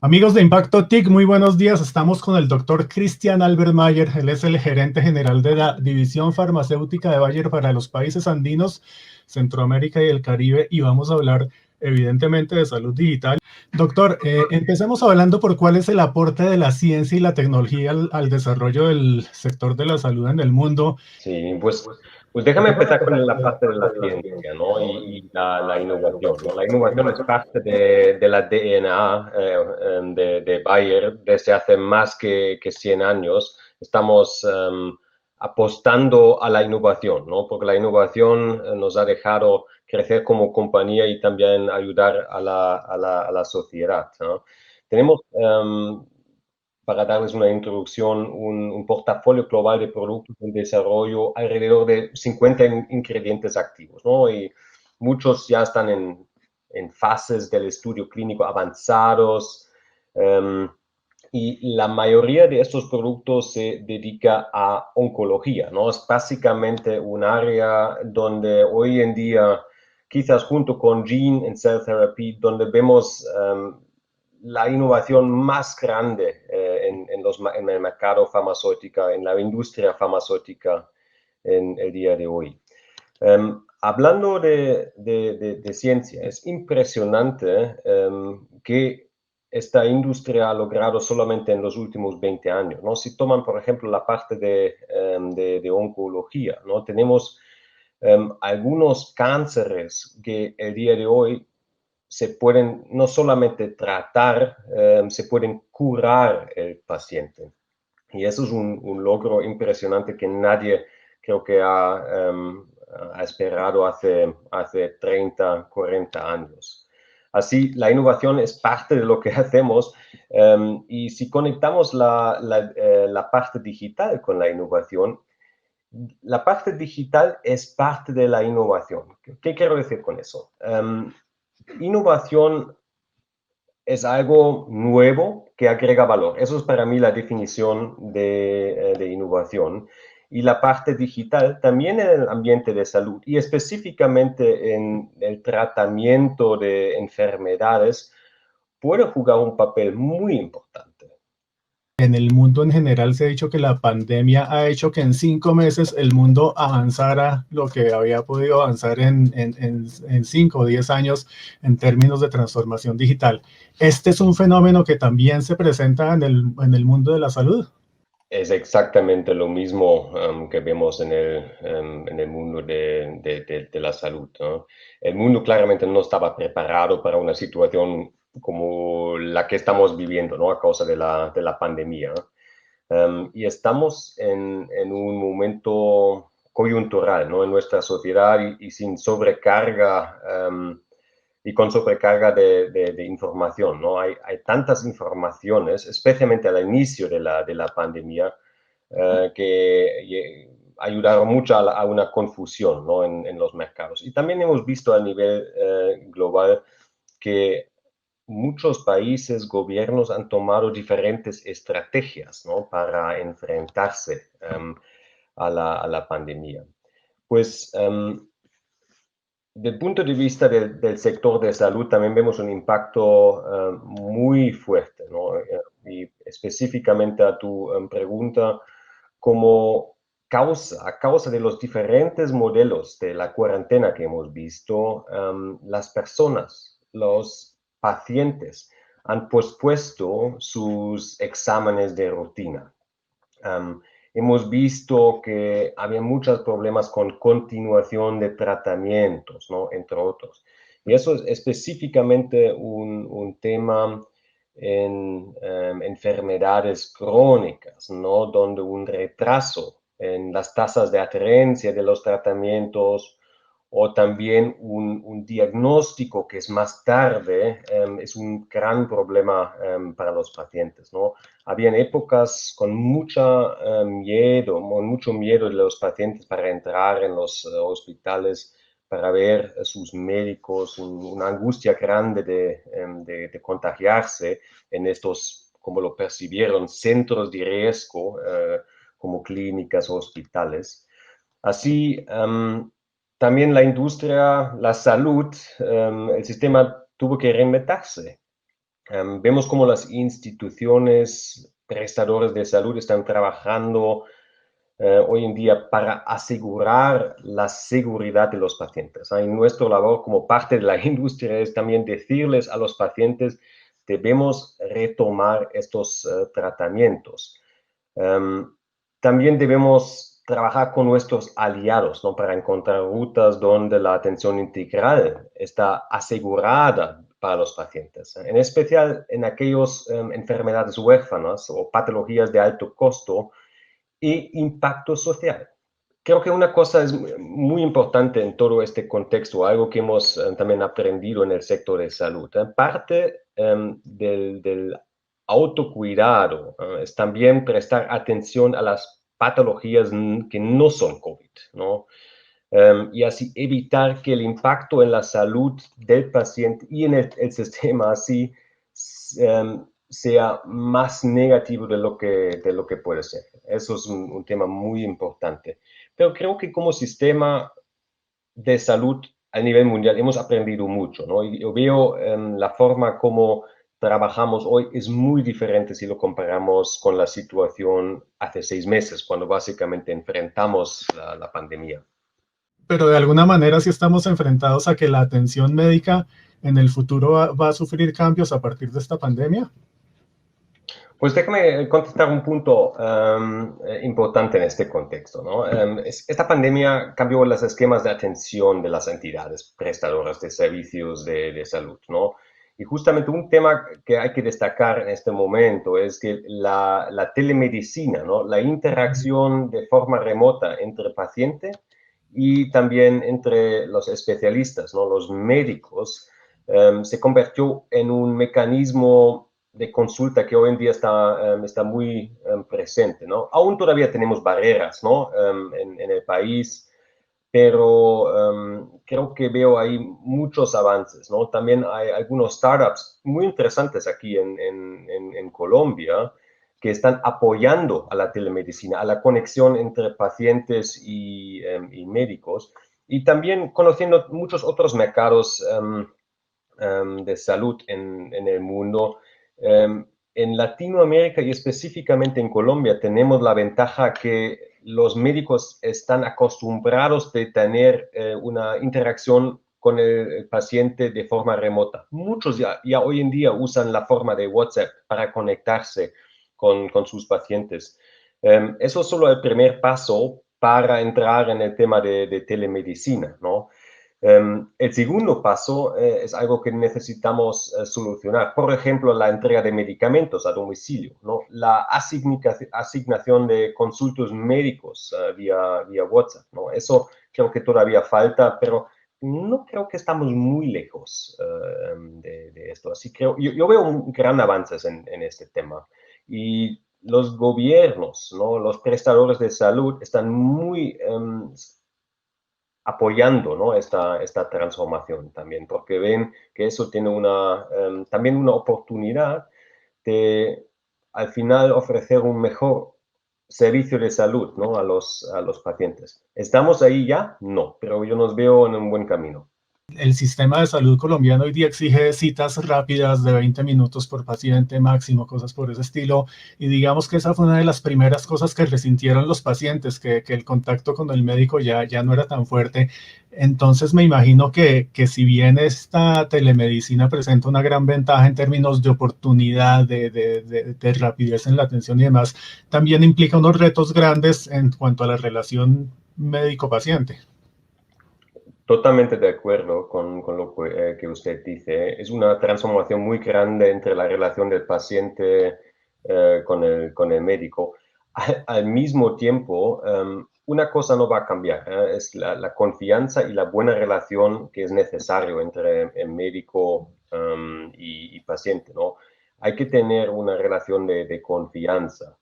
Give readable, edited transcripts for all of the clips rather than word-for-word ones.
Amigos de Impacto TIC, muy buenos días. Estamos con el doctor Christian Albert Mayer. Él es el gerente general de la División Farmacéutica de Bayer para los países andinos, Centroamérica y el Caribe, y vamos a hablar evidentemente de salud digital. Doctor, empecemos hablando por cuál es el aporte de la ciencia y la tecnología al desarrollo del sector de la salud en el mundo. Sí, pues déjame empezar con la parte de la ciencia, ¿no? Y la innovación, ¿no? La innovación es parte de la DNA de Bayer desde hace más que 100 años. Estamos apostando a la innovación, ¿no? Porque la innovación nos ha dejado crecer como compañía y también ayudar a la sociedad, ¿no? Tenemos para darles una introducción, un portafolio global de productos en desarrollo alrededor de 50 ingredientes activos, ¿no? Y muchos ya están en fases del estudio clínico avanzados. Y la mayoría de estos productos se dedica a oncología, ¿no? Es básicamente un área donde hoy en día, quizás junto con Gene and Cell Therapy, donde vemos la innovación más grande en el mercado farmacéutico, en la industria farmacéutica en el día de hoy. Hablando de ciencia, es impresionante que esta industria ha logrado solamente en los últimos 20 años, ¿no? Si toman, por ejemplo, la parte de oncología, ¿no? Tenemos algunos cánceres que el día de hoy se pueden no solamente tratar, se pueden curar el paciente. Y eso es un logro impresionante que nadie creo que ha esperado hace 30, 40 años. Así, la innovación es parte de lo que hacemos y si conectamos la parte digital con la parte digital es parte de la innovación. ¿Qué quiero decir con eso? Innovación es algo nuevo que agrega valor. Eso es para mí la definición de innovación. Y la parte digital también en el ambiente de salud y específicamente en el tratamiento de enfermedades puede jugar un papel muy importante. En el mundo en general se ha dicho que la pandemia ha hecho que en 5 meses el mundo avanzara lo que había podido avanzar en 5 o 10 años en términos de transformación digital. Este es un fenómeno que también se presenta en el mundo de la salud. Es exactamente lo mismo que vemos en el mundo de la salud, ¿no? El mundo claramente no estaba preparado para una situación como la que estamos viviendo, ¿no? A causa de la pandemia. Y estamos en un momento coyuntural, ¿no? En nuestra sociedad y sin sobrecarga y con sobrecarga de información, ¿no? Hay tantas informaciones, especialmente al inicio de la pandemia, que ayudaron mucho a una confusión, ¿no? en los mercados. Y también hemos visto a nivel global que muchos países, gobiernos han tomado diferentes estrategias, ¿no? Para enfrentarse a la pandemia. Pues desde el punto de vista del sector de salud también vemos un impacto muy fuerte, ¿no? Y específicamente a tu pregunta, como a causa de los diferentes modelos de la cuarentena que hemos visto, las personas, los pacientes, han pospuesto sus exámenes de rutina. Hemos visto que había muchos problemas con continuación de tratamientos, ¿no? Entre otros. Y eso es específicamente un tema en enfermedades crónicas, ¿no? Donde un retraso en las tasas de adherencia de los tratamientos o también un diagnóstico que es más tarde es un gran problema para los pacientes, ¿no? Habían épocas con mucho miedo de los pacientes para entrar en los hospitales, para ver a sus médicos, una angustia grande de contagiarse en estos, como lo percibieron, centros de riesgo, como clínicas o hospitales. Así, también la industria, la salud, el sistema tuvo que reinventarse. Vemos cómo las instituciones prestadoras de salud están trabajando hoy en día para asegurar la seguridad de los pacientes. Y nuestra labor como parte de la industria es también decirles a los pacientes, debemos retomar estos tratamientos. También debemos trabajar con nuestros aliados, ¿no? Para encontrar rutas donde la atención integral está asegurada para los pacientes, en especial en aquellas enfermedades huérfanas o patologías de alto costo e impacto social. Creo que una cosa es muy importante en todo este contexto, algo que hemos también aprendido en el sector de salud. Parte del autocuidado es también prestar atención a las patologías que no son COVID, ¿no? Y así evitar que el impacto en la salud del paciente y en el sistema así sea más negativo de lo que puede ser. Eso es un tema muy importante. Pero creo que como sistema de salud a nivel mundial hemos aprendido mucho, ¿no? Y yo veo la forma como trabajamos hoy es muy diferente si lo comparamos con la situación hace 6 meses, cuando básicamente enfrentamos la pandemia. Pero de alguna manera sí estamos enfrentados a que la atención médica en el futuro va a sufrir cambios a partir de esta pandemia. Pues déjame contestar un punto importante en este contexto, ¿no? Esta pandemia cambió los esquemas de atención de las entidades prestadoras de servicios de salud, ¿no? Y justamente un tema que hay que destacar en este momento es que la telemedicina, ¿no? La interacción de forma remota entre paciente y también entre los especialistas, ¿no? Los médicos, se convirtió en un mecanismo de consulta que hoy en día está muy presente, ¿no? Aún todavía tenemos barreras, ¿no? En el país, pero creo que veo ahí muchos avances, ¿no? También hay algunos startups muy interesantes aquí en Colombia que están apoyando a la telemedicina, a la conexión entre pacientes y médicos, y también conociendo muchos otros mercados de salud en el mundo. En Latinoamérica y específicamente en Colombia tenemos la ventaja que los médicos están acostumbrados de tener una interacción con el paciente de forma remota. Muchos ya hoy en día usan la forma de WhatsApp para conectarse con sus pacientes. Eso es solo el primer paso para entrar en el tema de telemedicina, ¿no? El segundo paso es algo que necesitamos solucionar. Por ejemplo, la entrega de medicamentos a domicilio, ¿no? La asignación de consultos médicos vía WhatsApp, ¿no? Eso creo que todavía falta, pero no creo que estamos muy lejos de esto. Así que yo veo un gran avance en este tema. Y los gobiernos, ¿no? Los prestadores de salud están muy apoyando, ¿no? esta transformación también, porque ven que eso tiene también una oportunidad de al final ofrecer un mejor servicio de salud, ¿no? a los pacientes. ¿Estamos ahí ya? No, pero yo nos veo en un buen camino. El sistema de salud colombiano hoy día exige citas rápidas de 20 minutos por paciente máximo, cosas por ese estilo. Y digamos que esa fue una de las primeras cosas que resintieron los pacientes, que el contacto con el médico ya no era tan fuerte. Entonces me imagino que si bien esta telemedicina presenta una gran ventaja en términos de oportunidad, de rapidez en la atención y demás, también implica unos retos grandes en cuanto a la relación médico-paciente. Totalmente de acuerdo con lo que usted dice. Es una transformación muy grande entre la relación del paciente con el médico. Al mismo tiempo, una cosa no va a cambiar, es la confianza y la buena relación que es necesario entre el médico y paciente, ¿no? Hay que tener una relación de confianza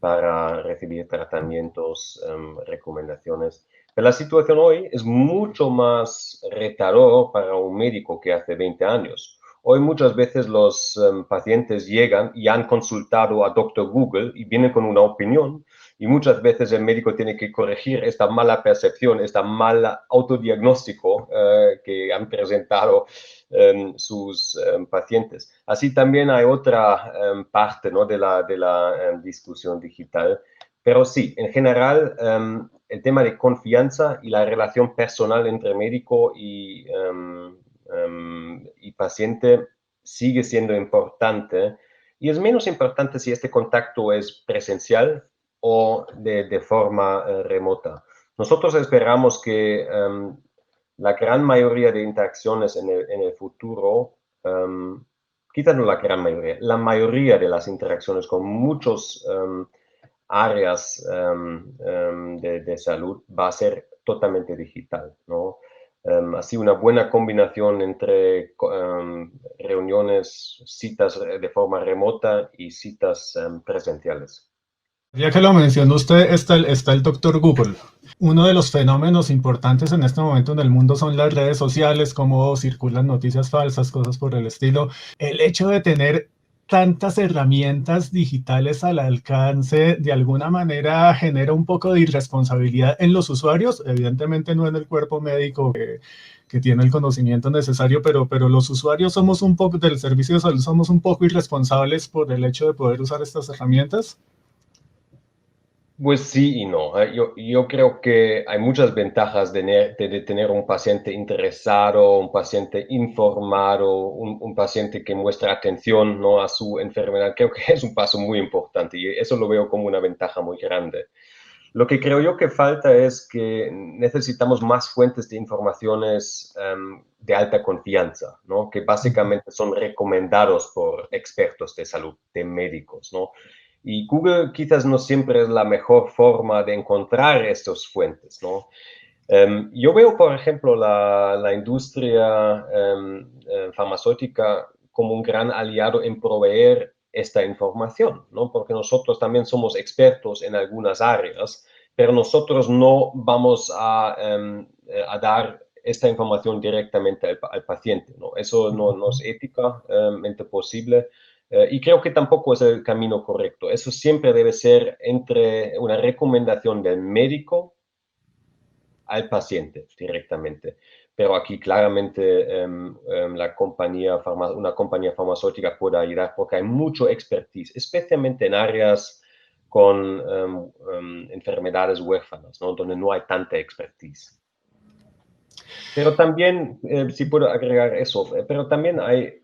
para recibir tratamientos, recomendaciones. Pero la situación hoy es mucho más retador para un médico que hace 20 años. Hoy muchas veces los pacientes llegan y han consultado a Doctor Google y vienen con una opinión y muchas veces el médico tiene que corregir esta mala percepción, esta mala autodiagnóstico que han presentado sus pacientes. Así también hay otra parte, ¿no?, de la discusión digital. Pero sí, en general, el tema de confianza y la relación personal entre médico y paciente sigue siendo importante, y es menos importante si este contacto es presencial o de forma remota. Nosotros esperamos que la gran mayoría de interacciones en el futuro, quizás no la gran mayoría, la mayoría de las interacciones con muchos áreas de salud va a ser totalmente digital, ¿no? Así una buena combinación entre reuniones, citas de forma remota y citas presenciales. Ya que lo mencionó usted, está el doctor Google. Uno de los fenómenos importantes en este momento en el mundo son las redes sociales, cómo circulan noticias falsas, cosas por el estilo. El hecho de tener tantas herramientas digitales al alcance, de alguna manera genera un poco de irresponsabilidad en los usuarios, evidentemente no en el cuerpo médico que tiene el conocimiento necesario, pero los usuarios somos un poco del servicio de salud, somos un poco irresponsables por el hecho de poder usar estas herramientas. Pues sí y no. Yo creo que hay muchas ventajas de tener un paciente interesado, un paciente informado, un paciente que muestra atención, ¿no?, a su enfermedad. Creo que es un paso muy importante y eso lo veo como una ventaja muy grande. Lo que creo yo que falta es que necesitamos más fuentes de informaciones de alta confianza, ¿no?, que básicamente son recomendados por expertos de salud, de médicos, ¿no? Y Google quizás no siempre es la mejor forma de encontrar estas fuentes, ¿no? Yo veo, por ejemplo, la industria farmacéutica como un gran aliado en proveer esta información, ¿no? Porque nosotros también somos expertos en algunas áreas, pero nosotros no vamos a dar esta información directamente al paciente, ¿no? Eso no es éticamente posible. Y creo que tampoco es el camino correcto. Eso siempre debe ser entre una recomendación del médico al paciente directamente. Pero aquí claramente una compañía farmacéutica puede ayudar porque hay mucho expertise, especialmente en áreas con enfermedades huérfanas, ¿no?, donde no hay tanta expertise. Pero también, si puedo agregar eso, pero también hay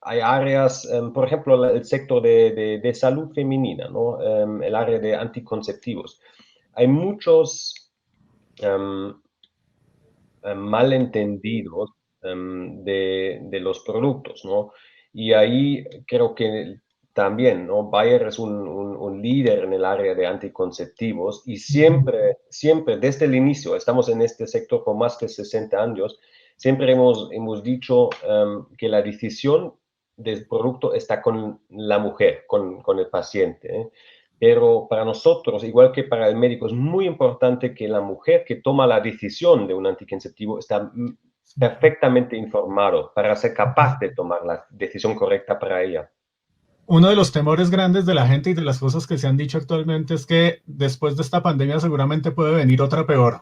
áreas, por ejemplo, el sector de salud femenina, ¿no? El área de anticonceptivos. Hay muchos em, malentendidos de los productos, ¿no? Y ahí creo que también, ¿no?, Bayer es un líder en el área de anticonceptivos y siempre, siempre desde el inicio, estamos en este sector por más de 60 años, siempre hemos dicho que la decisión del producto está con la mujer, con el paciente, ¿eh? Pero para nosotros, igual que para el médico, es muy importante que la mujer que toma la decisión de un anticonceptivo está perfectamente informado para ser capaz de tomar la decisión correcta para ella. Uno de los temores grandes de la gente y de las cosas que se han dicho actualmente es que después de esta pandemia seguramente puede venir otra peor.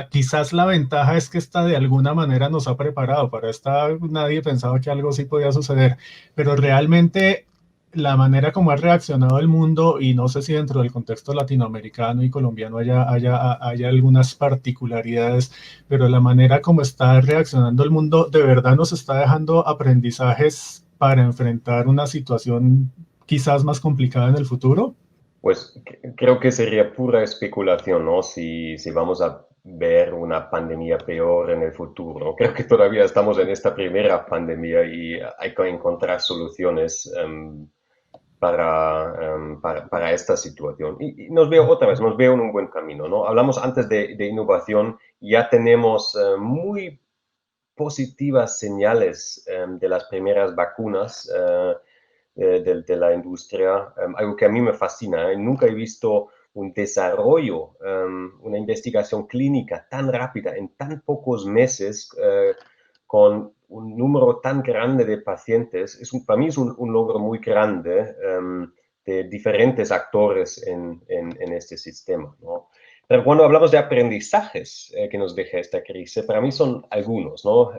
Quizás la ventaja es que esta de alguna manera nos ha preparado. Para esta nadie pensaba que algo así podía suceder, pero realmente la manera como ha reaccionado el mundo, y no sé si dentro del contexto latinoamericano y colombiano haya algunas particularidades, pero la manera como está reaccionando el mundo de verdad nos está dejando aprendizajes para enfrentar una situación quizás más complicada en el futuro. Pues creo que sería pura especulación, ¿no? Si vamos a ver una pandemia peor en el futuro. Creo que todavía estamos en esta primera pandemia y hay que encontrar soluciones para esta situación. Y nos veo otra vez, nos veo en un buen camino, ¿no? Hablamos antes de innovación, ya tenemos muy positivas señales de las primeras vacunas de la industria, algo que a mí me fascina. Nunca he visto un desarrollo, una investigación clínica tan rápida en tan pocos meses, con un número tan grande de pacientes. Para mí es un logro muy grande de diferentes actores en este sistema, ¿no? Pero cuando hablamos de aprendizajes que nos deja esta crisis, para mí son algunos, ¿no?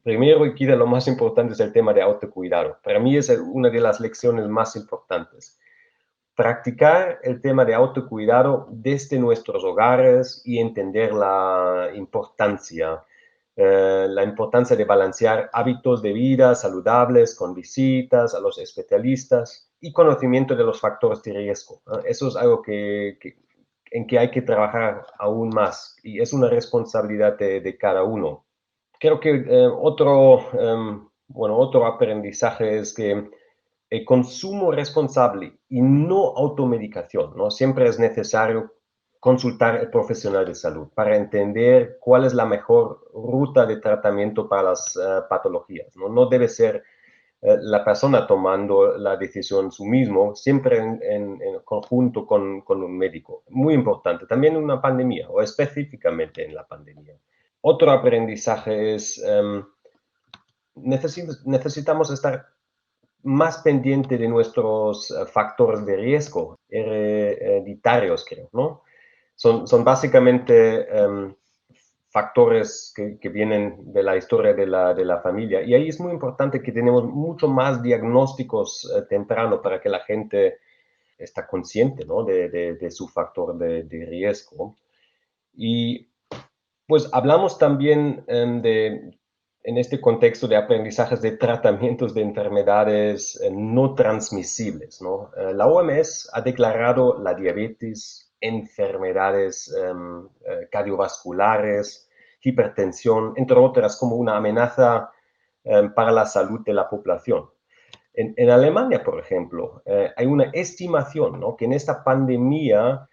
Primero y quizá lo más importante es el tema de autocuidado. Para mí es una de las lecciones más importantes. Practicar el tema de autocuidado desde nuestros hogares y entender la importancia de balancear hábitos de vida saludables con visitas a los especialistas y conocimiento de los factores de riesgo. Eso es algo en que hay que trabajar aún más y es una responsabilidad de cada uno. Creo que otro aprendizaje es que el consumo responsable y no automedicación, ¿no? Siempre es necesario consultar al profesional de salud para entender cuál es la mejor ruta de tratamiento para las patologías, ¿no? No debe ser la persona tomando la decisión su mismo, siempre en conjunto con un médico. Muy importante, también en una pandemia o específicamente en la pandemia. Otro aprendizaje es, necesitamos estar más pendiente de nuestros factores de riesgo hereditarios, creo, ¿no? Son básicamente factores que vienen de la historia de la familia. Y ahí es muy importante que tenemos mucho más diagnósticos temprano para que la gente está consciente, ¿no? de su factor de riesgo. Y pues hablamos también en este contexto de aprendizajes de tratamientos de enfermedades no transmisibles, ¿no? La OMS ha declarado la diabetes, enfermedades cardiovasculares, hipertensión, entre otras, como una amenaza para la salud de la población. En Alemania, por ejemplo, hay una estimación, ¿no? Que en esta pandemia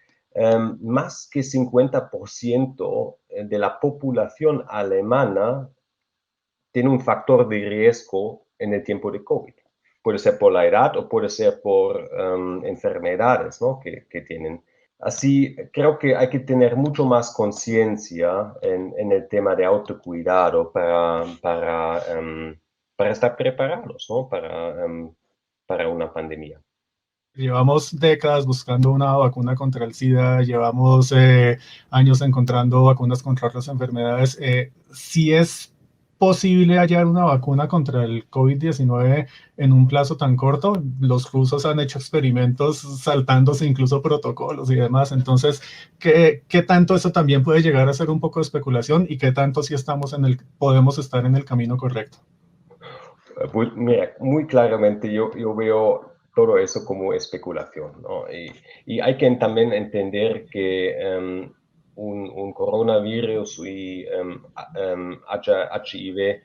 más que 50% de la población alemana tiene un factor de riesgo en el tiempo de COVID. Puede ser por la edad o puede ser por enfermedades, ¿no? que tienen. Así, creo que hay que tener mucho más conciencia en el tema de autocuidado para estar preparados, ¿no? Para una pandemia. Llevamos décadas buscando una vacuna contra el SIDA, llevamos años encontrando vacunas contra otras enfermedades. Si es posible hallar una vacuna contra el COVID-19 en un plazo tan corto, los rusos han hecho experimentos saltándose incluso protocolos y demás. Entonces, ¿qué tanto eso también puede llegar a ser un poco de especulación y qué tanto si podemos estar en el camino correcto? Pues mira, muy claramente yo veo todo eso como especulación, ¿no? Y hay que también entender que un coronavirus y HIV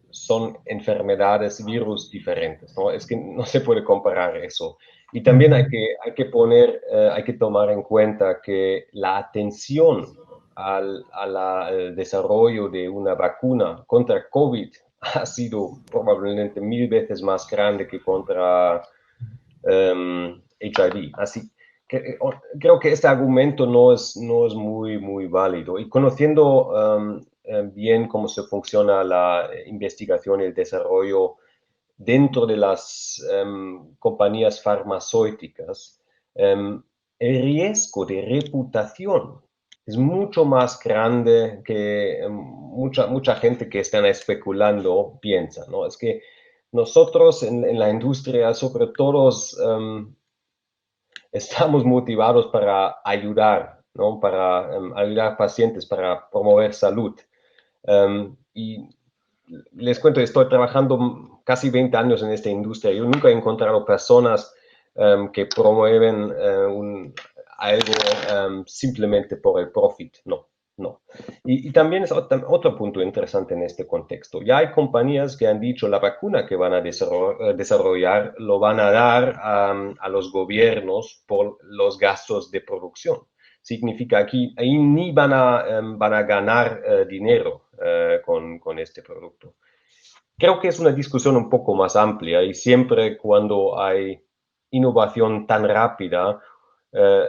son enfermedades, virus diferentes, ¿no? Es que no se puede comparar eso. Y también hay que tomar en cuenta que la atención al desarrollo de una vacuna contra COVID ha sido probablemente 1000 veces más grande que contra HIV. Así que creo que este argumento no es muy válido. Y conociendo bien cómo se funciona la investigación y el desarrollo dentro de las compañías farmacéuticas, el riesgo de reputación es mucho más grande que mucha gente que están especulando piensa, ¿no? Es que nosotros en la industria, sobre todo, estamos motivados para ayudar, ¿no? Para ayudar a pacientes, para promover salud. Y les cuento, estoy trabajando casi 20 años en esta industria. Yo nunca he encontrado personas que promueven algo simplemente por el profit. No, no. Y también es otro punto interesante en este contexto. Ya hay compañías que han dicho la vacuna que van a desarrollar lo van a dar a los gobiernos por los gastos de producción. Significa que ahí ni van a ganar dinero con este producto. Creo que es una discusión un poco más amplia y siempre cuando hay innovación tan rápida, eh,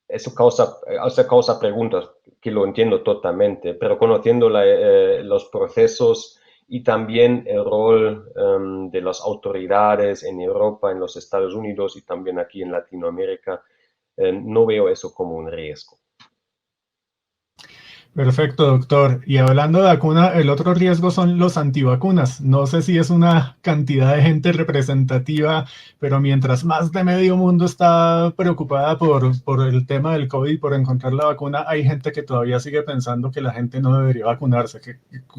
eso causa preguntas que lo entiendo totalmente, pero conociendo los procesos y también el rol de las autoridades en Europa, en los Estados Unidos y también aquí en Latinoamérica. No veo eso como un riesgo. Perfecto, doctor. Y hablando de vacuna, el otro riesgo son los antivacunas. No sé si es una cantidad de gente representativa, pero mientras más de medio mundo está preocupada por el tema del COVID, por encontrar la vacuna, hay gente que todavía sigue pensando que la gente no debería vacunarse.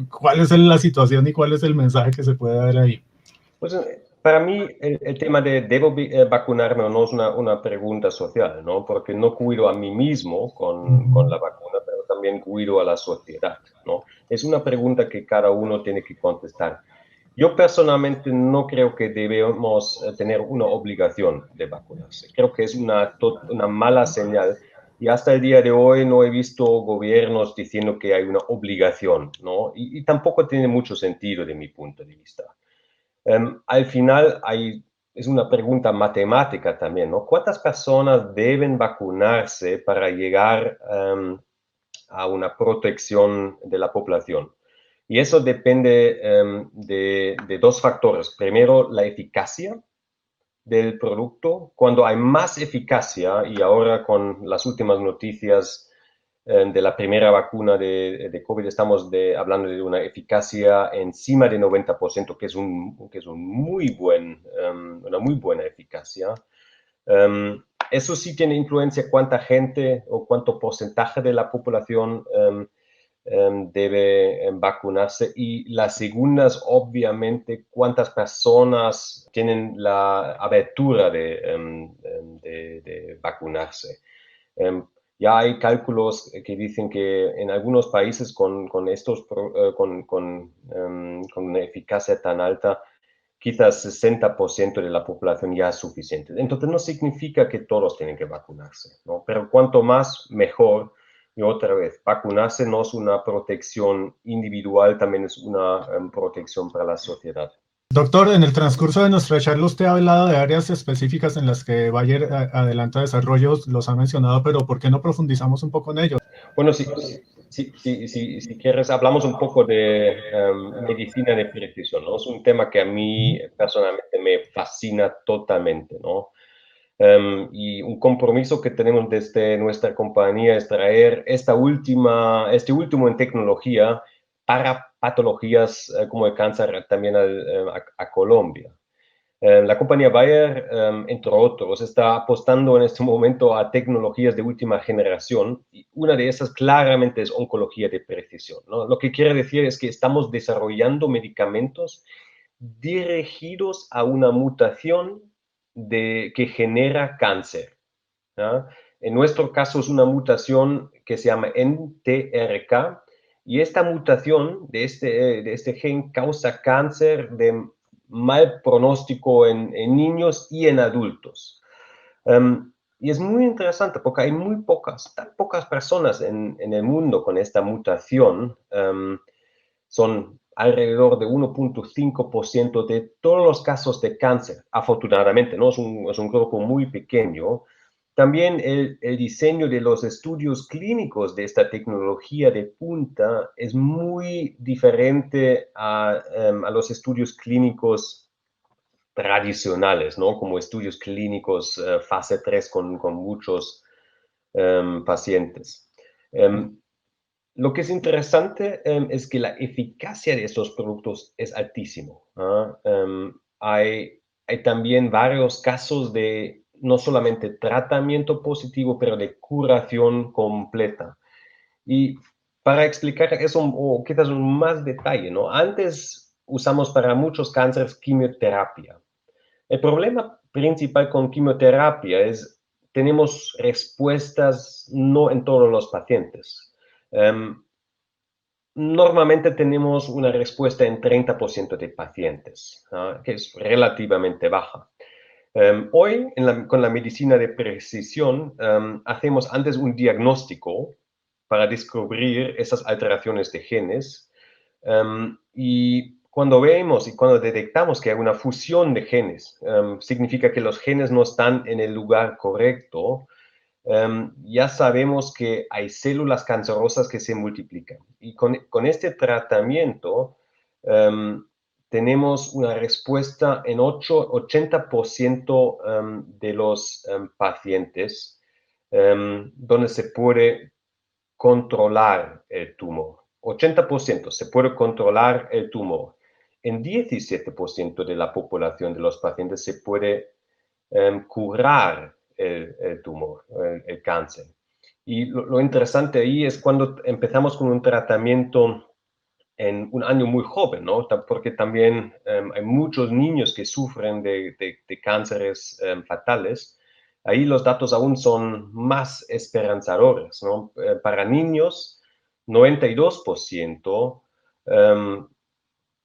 ¿Cuál es la situación y cuál es el mensaje que se puede dar ahí? Pues para mí el tema de debo vacunarme o no es una pregunta social, ¿no? Porque no cuido a mí mismo con la vacuna, pero también cuido a la sociedad, ¿no? Es una pregunta que cada uno tiene que contestar. Yo personalmente no creo que debemos tener una obligación de vacunarse. Creo que es una mala señal y hasta el día de hoy no he visto gobiernos diciendo que hay una obligación, ¿no? Y tampoco tiene mucho sentido de mi punto de vista. Al final es una pregunta matemática también, ¿no? ¿Cuántas personas deben vacunarse para llegar a una protección de la población? Y eso depende de dos factores. Primero, la eficacia del producto. Cuando hay más eficacia, y ahora con las últimas noticias de la primera vacuna de COVID, estamos hablando de una eficacia encima de 90%, que es una muy buena eficacia. Eso sí tiene influencia cuánta gente o cuánto porcentaje de la población debe vacunarse. Y la segunda es obviamente cuántas personas tienen la abertura de vacunarse. Ya hay cálculos que dicen que en algunos países con una eficacia tan alta, quizás 60% de la población ya es suficiente. Entonces no significa que todos tienen que vacunarse, ¿no? Pero cuanto más, mejor. Y otra vez, vacunarse no es una protección individual, también es una protección para la sociedad. Doctor, en el transcurso de nuestra charla usted ha hablado de áreas específicas en las que Bayer adelanta desarrollos, los ha mencionado, pero ¿por qué no profundizamos un poco en ellos? Bueno, si quieres, hablamos un poco de medicina de precisión, ¿no? Es un tema que a mí personalmente me fascina totalmente, ¿no? Y un compromiso que tenemos desde nuestra compañía es traer este último en tecnología para patologías como el cáncer también a Colombia. La compañía Bayer, entre otros, está apostando en este momento a tecnologías de última generación y una de esas claramente es oncología de precisión, ¿no? Lo que quiere decir es que estamos desarrollando medicamentos dirigidos a una mutación que genera cáncer, ¿ya? En nuestro caso es una mutación que se llama NTRK y esta mutación de este gen causa cáncer de mal pronóstico en niños y en adultos. Y es muy interesante porque hay tan pocas personas en el mundo con esta mutación. Son alrededor de 1.5% de todos los casos de cáncer, afortunadamente, ¿no? Es un grupo muy pequeño. También el diseño de los estudios clínicos de esta tecnología de punta es muy diferente a los estudios clínicos tradicionales, ¿no? Como estudios clínicos fase 3 con muchos pacientes. Lo que es interesante es que la eficacia de estos productos es altísimo, ¿ah? Hay también varios casos de no solamente tratamiento positivo, pero de curación completa. Y para explicar eso, o quizás un más detalle, ¿no? Antes usamos para muchos cánceres quimioterapia. El problema principal con quimioterapia es tenemos respuestas no en todos los pacientes. Normalmente tenemos una respuesta en 30% de pacientes, ¿no? Que es relativamente baja. Hoy, con la medicina de precisión, hacemos antes un diagnóstico para descubrir esas alteraciones de genes. Y cuando vemos y cuando detectamos que hay una fusión de genes, significa que los genes no están en el lugar correcto. Ya sabemos que hay células cancerosas que se multiplican. Y con este tratamiento tenemos una respuesta en 80% de los pacientes donde se puede controlar el tumor. 80% se puede controlar el tumor. En 17% de la población de los pacientes se puede curar el tumor, el cáncer. Y lo interesante ahí es cuando empezamos con un tratamiento en un año muy joven, ¿no? Porque también hay muchos niños que sufren de cánceres fatales. Ahí los datos aún son más esperanzadores, ¿no? Para niños, 92%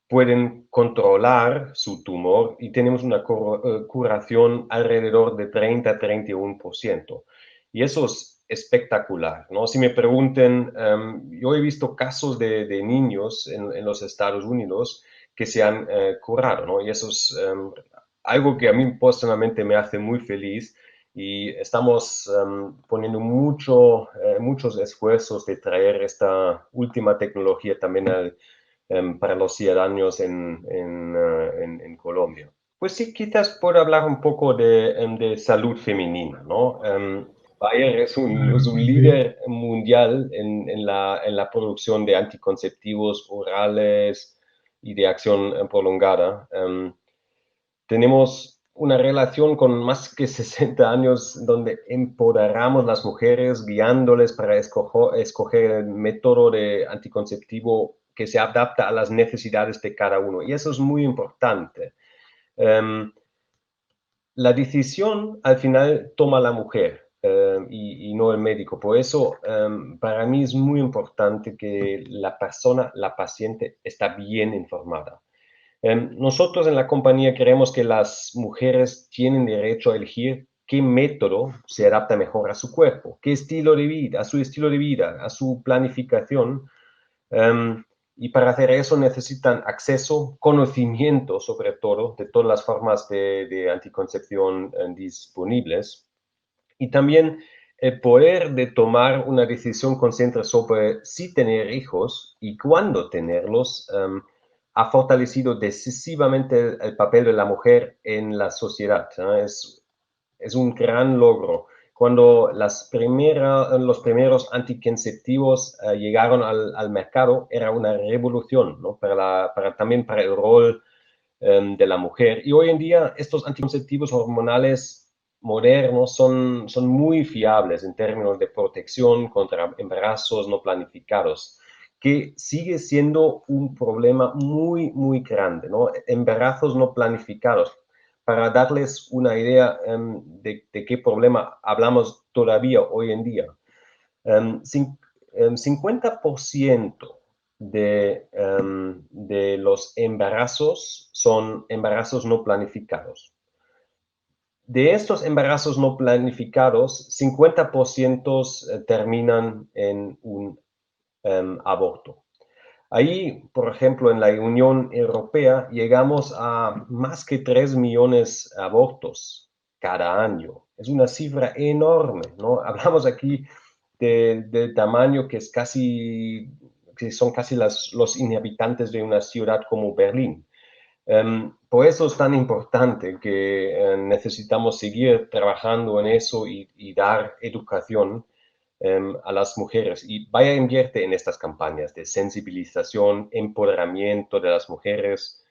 pueden controlar su tumor y tenemos una curación alrededor de 30-31%. Y eso es espectacular, ¿no? Si me pregunten, yo he visto casos de niños en los Estados Unidos que se han curado, ¿no? Y eso es algo que a mí personalmente me hace muy feliz y estamos poniendo muchos esfuerzos de traer esta última tecnología también para los ciudadanos en Colombia. Pues sí, quizás puedo hablar un poco de salud femenina, ¿no? Bayer es un líder mundial en la producción de anticonceptivos orales y de acción prolongada. Tenemos una relación con más que 60 años donde empoderamos a las mujeres guiándoles para escoger el método de anticonceptivo que se adapta a las necesidades de cada uno. Y eso es muy importante. La decisión al final toma la mujer y no el médico. Por eso, para mí es muy importante que la persona, la paciente, está bien informada. Nosotros en la compañía creemos que las mujeres tienen derecho a elegir qué método se adapta mejor a su cuerpo, qué estilo de vida, a su estilo de vida, a su planificación. Y para hacer eso necesitan acceso, conocimiento sobre todo, de todas las formas de anticoncepción disponibles. Y también el poder de tomar una decisión consciente sobre si tener hijos y cuándo tenerlos ha fortalecido decisivamente el papel de la mujer en la sociedad. Es un gran logro. Cuando los primeros anticonceptivos llegaron al mercado, era una revolución, ¿no? También para el rol de la mujer. Y hoy en día estos anticonceptivos hormonales modernos son muy fiables en términos de protección contra embarazos no planificados, que sigue siendo un problema muy, muy grande, ¿no? Embarazos no planificados. Para darles una idea de qué problema hablamos todavía hoy en día. 50% de los embarazos son embarazos no planificados. De estos embarazos no planificados, 50% terminan en un aborto. Ahí, por ejemplo, en la Unión Europea llegamos a más que 3 millones de abortos cada año. Es una cifra enorme, ¿no? Hablamos aquí del tamaño que son casi los inhabitantes de una ciudad como Berlín. Por eso es tan importante que necesitamos seguir trabajando en eso y dar educación a las mujeres. Y Bayer invierte en estas campañas de sensibilización, empoderamiento de las mujeres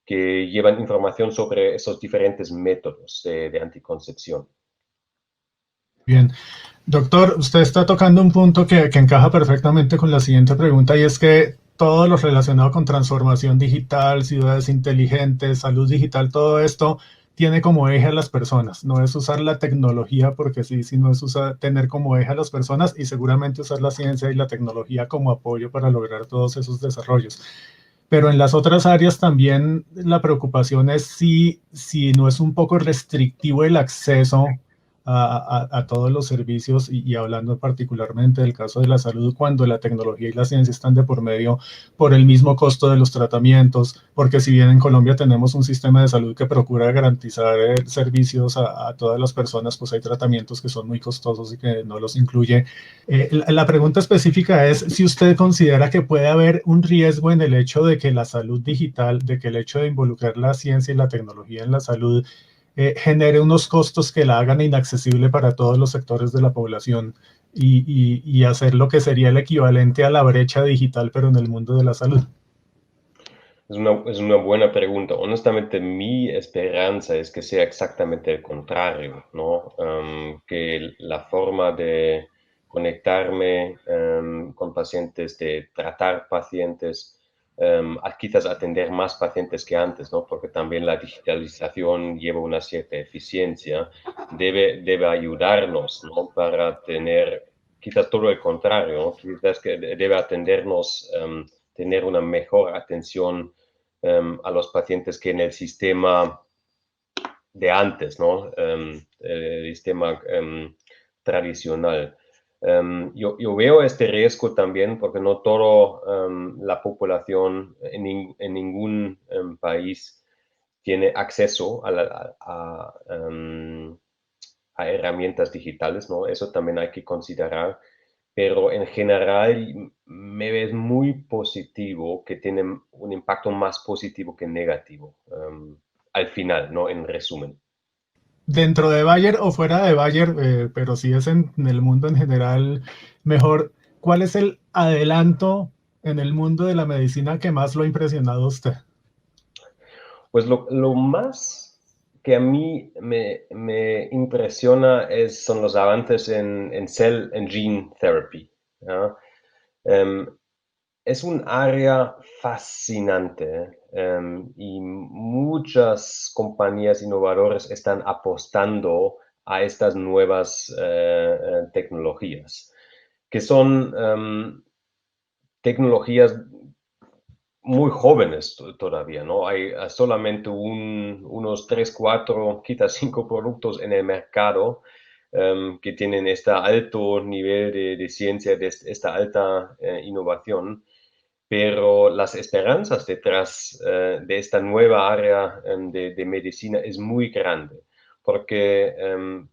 que llevan información sobre esos diferentes métodos de anticoncepción. Bien. Doctor, usted está tocando un punto que encaja perfectamente con la siguiente pregunta y es que todo lo relacionado con transformación digital, ciudades inteligentes, salud digital, todo esto tiene como eje a las personas. No es usar la tecnología porque sí, sino es tener como eje a las personas y seguramente usar la ciencia y la tecnología como apoyo para lograr todos esos desarrollos. Pero en las otras áreas también la preocupación es si no es un poco restrictivo el acceso a todos los servicios y hablando particularmente del caso de la salud, cuando la tecnología y la ciencia están de por medio por el mismo costo de los tratamientos, porque si bien en Colombia tenemos un sistema de salud que procura garantizar servicios a todas las personas, pues hay tratamientos que son muy costosos y que no los incluye. La pregunta específica es si usted considera que puede haber un riesgo en el hecho de que la salud digital, de que el hecho de involucrar la ciencia y la tecnología en la salud genere unos costos que la hagan inaccesible para todos los sectores de la población y hacer lo que sería el equivalente a la brecha digital, pero en el mundo de la salud. Es una buena pregunta. Honestamente, mi esperanza es que sea exactamente el contrario, ¿no? Que la forma de conectarme con pacientes, de tratar pacientes, quizás atender más pacientes que antes, ¿no? Porque también la digitalización lleva una cierta eficiencia, debe ayudarnos, ¿no? Para tener, quizás todo el contrario, ¿no? Quizás que debe atendernos, tener una mejor atención a los pacientes que en el sistema de antes, ¿no? El sistema tradicional. Yo veo este riesgo también porque no toda la población en ningún país tiene acceso a herramientas digitales, ¿no? Eso también hay que considerar, pero en general me ves muy positivo, que tiene un impacto más positivo que negativo, al final, ¿no? En resumen. Dentro de Bayer o fuera de Bayer, pero si es en el mundo en general, mejor, ¿cuál es el adelanto en el mundo de la medicina que más lo ha impresionado a usted? Pues lo más que a mí me impresiona son los avances en cell and gene therapy, ¿ya? Em, es un área fascinante, y muchas compañías innovadoras están apostando a estas nuevas tecnologías, que son tecnologías muy jóvenes todavía, ¿no? Hay solamente unos 3, 4, quizás 5 productos en el mercado que tienen este alto nivel de ciencia, esta alta innovación, pero las esperanzas detrás de esta nueva área de medicina es muy grande, porque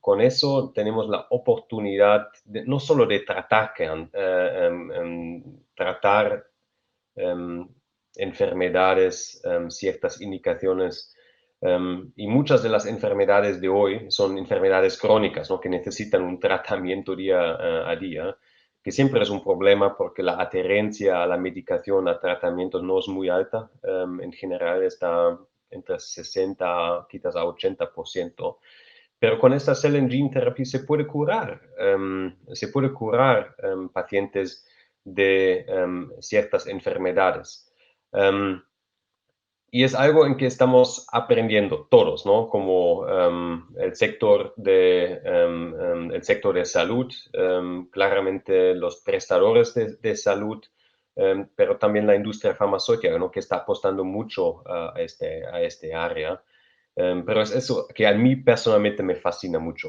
con eso tenemos la oportunidad no solo de tratar em, enfermedades, ciertas indicaciones. Y muchas de las enfermedades de hoy son enfermedades crónicas, ¿no? Que necesitan un tratamiento día a día, que siempre es un problema porque la adherencia a la medicación, a tratamientos no es muy alta. En general está entre 60 quizás a 80%. Pero con esta cell and gene therapy se puede curar pacientes de ciertas enfermedades. Um, y es algo en que estamos aprendiendo todos, ¿no? Como el sector de salud, claramente los prestadores de salud, pero también la industria farmacéutica, ¿no? Que está apostando mucho a este área. Pero es eso que a mí personalmente me fascina mucho.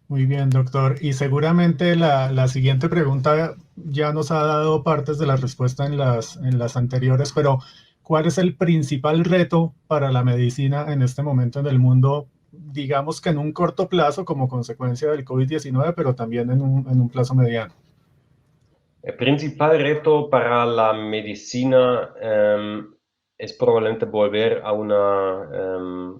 Muy bien, doctor. Y seguramente la siguiente pregunta ya nos ha dado partes de la respuesta en las anteriores, pero ¿cuál es el principal reto para la medicina en este momento en el mundo? Digamos que en un corto plazo como consecuencia del COVID-19, pero también en un plazo mediano. El principal reto para la medicina es probablemente volver a una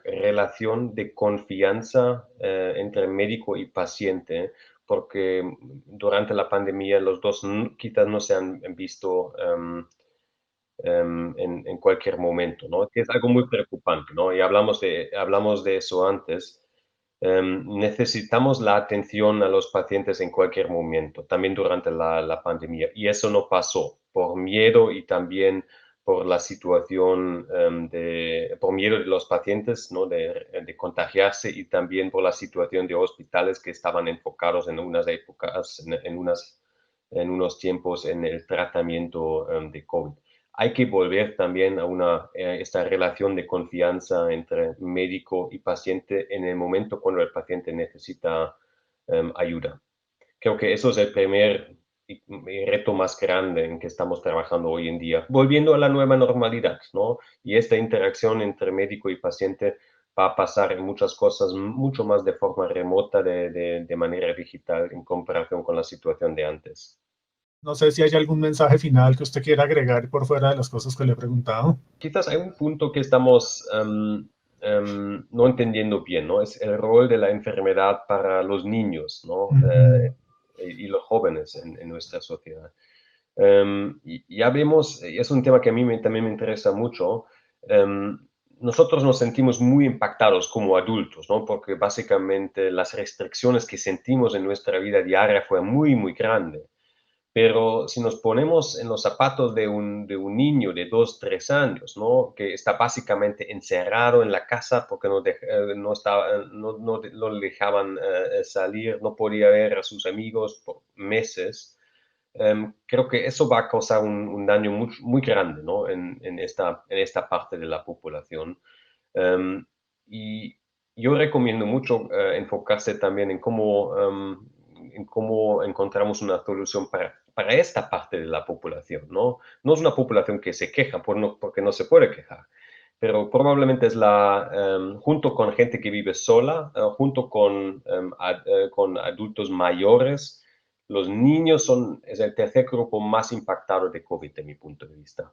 relación de confianza entre médico y paciente, porque durante la pandemia los dos quizás no se han visto en cualquier momento, ¿no? Que es algo muy preocupante, ¿no? Y hablamos de eso antes. Necesitamos la atención a los pacientes en cualquier momento, también durante la pandemia. Y eso no pasó por miedo y también por la situación por miedo de los pacientes, ¿no? De contagiarse y también por la situación de hospitales que estaban enfocados en unas épocas, en unos tiempos en el tratamiento de COVID. hay que volver también a esta relación de confianza entre médico y paciente en el momento cuando el paciente necesita ayuda. Creo que eso es el primer reto más grande en que estamos trabajando hoy en día, volviendo a la nueva normalidad, ¿no? Y esta interacción entre médico y paciente va a pasar en muchas cosas mucho más de forma remota, de manera digital, en comparación con la situación de antes. No sé si hay algún mensaje final que usted quiera agregar por fuera de las cosas que le he preguntado. Quizás hay un punto que estamos no entendiendo bien, ¿no? Es el rol de la enfermedad para los niños, ¿no? Ujú. Y los jóvenes en nuestra sociedad. Y ya vemos, y es un tema que a mí también me interesa mucho, em, nosotros nos sentimos muy impactados como adultos, ¿no? Porque básicamente las restricciones que sentimos en nuestra vida diaria fue muy, muy grande. Pero si nos ponemos en los zapatos de un niño de 2, 3 años, ¿no? Que está básicamente encerrado en la casa porque no, estaba, no le dejaban salir, no podía ver a sus amigos por meses, creo que eso va a causar un daño muy, muy grande, ¿no? En esta parte de la población. Em, y yo recomiendo mucho enfocarse también en cómo encontramos una solución para esta parte de la población, ¿no? No es una población que se queja porque no se puede quejar, pero probablemente es junto con gente que vive sola, junto con adultos mayores, los niños es el tercer grupo más impactado de COVID, de mi punto de vista.